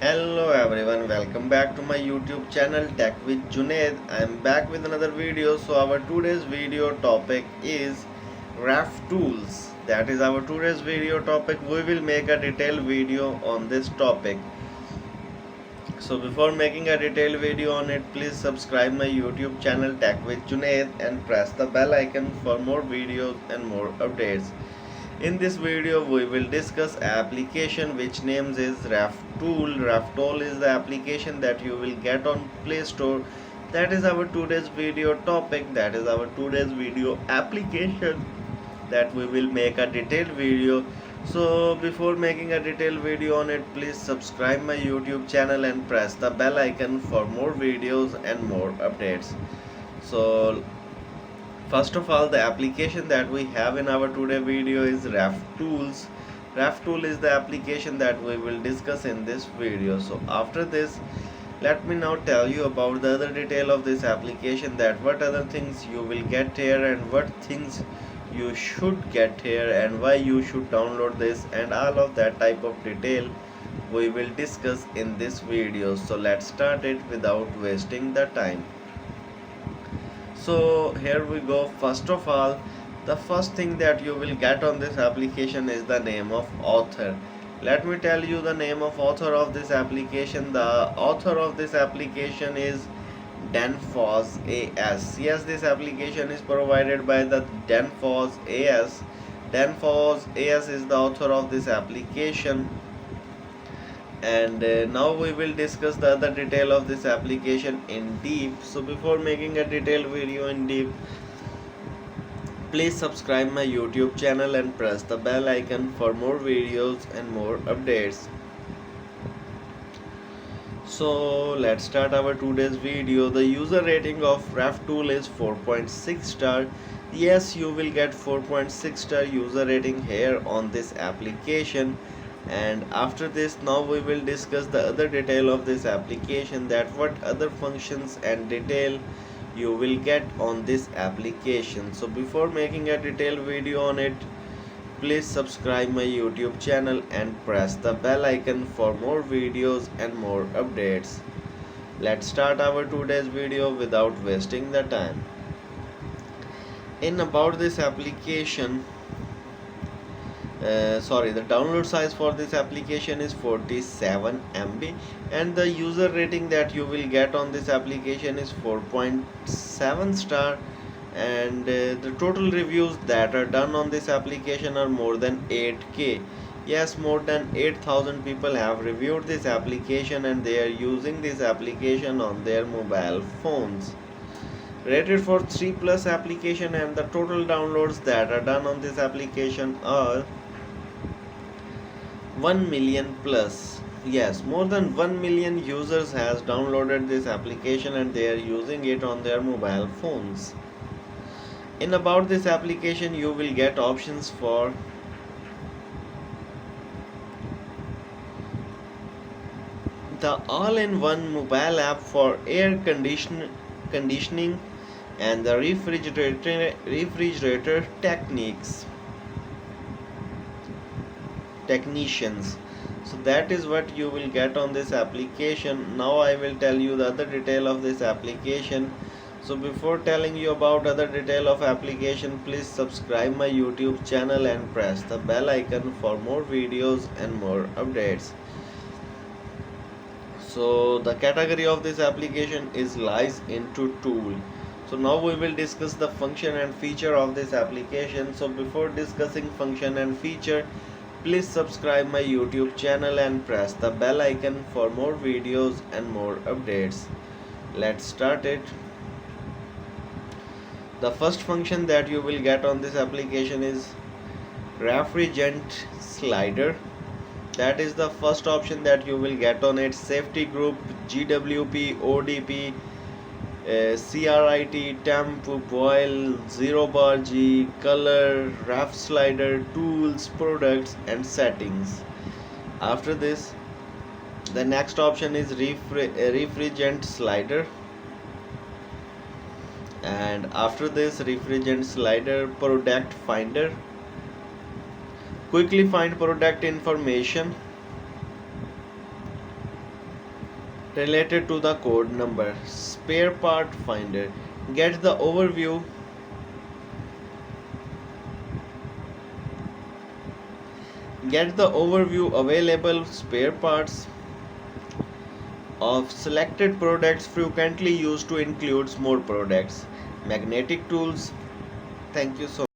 Hello everyone, welcome back to my YouTube channel Tech with Junaid. I am back with another video. So our today's video topic is RAF tools. That is our today's video topic. We will make a detailed video on this topic. So before making a detailed video on it, please subscribe my YouTube channel Tech with Junaid and press the bell icon for more videos and more updates. In this video, we will discuss application which names is RefTool. RefTool is the application that you will get on Play Store. That is our today's video topic. That is our today's video application that we will make a detailed video. So before making a detailed video on it, please subscribe my YouTube channel and press the bell icon for more videos and more updates. So first of all, the application that we have in our today video is RefTools. RefTool is the application that we will discuss in this video. So after this, let me now tell you about the other detail of this application, that what other things you will get here and what things you should get here and why you should download this, and all of that type of detail we will discuss in this video. So let's start it without wasting the time. So here we go. First of all, the first thing that you will get on this application is the name of author. Let me tell you the name of author of this application. The author of this application is Danfoss AS. Yes, this application is provided by the Danfoss AS. Danfoss AS is the author of this application. And now we will discuss the other detail of this application in deep. So before making a detailed video in deep, please subscribe my YouTube channel and press the bell icon for more videos and more updates. So let's start our today's video. The user rating of RefTool is 4.6 star. Yes, you will get 4.6 star user rating here on this application. And after this, now we will discuss the other detail of this application, that what other functions and detail you will get on this application. So before making a detailed video on it, please subscribe my YouTube channel and press the bell icon for more videos and more updates. Let's start our today's video without wasting the time. In about this application, the download size for this application is 47 MB, and the user rating that you will get on this application is 4.7 star, and the total reviews that are done on this application are more than 8k. Yes, more than 8,000 people have reviewed this application and they are using this application on their mobile phones. Rated for 3 plus application, and the total downloads that are done on this application are 1 million plus. Yes, more than 1 million users has downloaded this application and they are using it on their mobile phones. In about this application, you will get options for the all-in-one mobile app for air conditioning and the refrigerator technicians. So that is what you will get on this application. Now I will tell you the other detail of this application. So before telling you about other detail of application, please subscribe my YouTube channel and press the bell icon for more videos and more updates. So the category of this application is lies into tool. So now we will discuss the function and feature of this application. So before discussing function and feature, please subscribe my YouTube channel and press the bell icon for more videos and more updates. Let's start it. The first function that you will get on this application is refrigerant slider. That is the first option that you will get on it. Safety group, GWP, ODP, CRIT, temp, boil, 0 bar G, color, ref slider, tools, products and settings. After this, the next option is refrigerant slider, and after this refrigerant slider, product finder, quickly find product information, related to the code number. Spare part finder. Get the overview. Get the overview available spare parts of selected products frequently used to include more products. Magnetic tools. Thank you so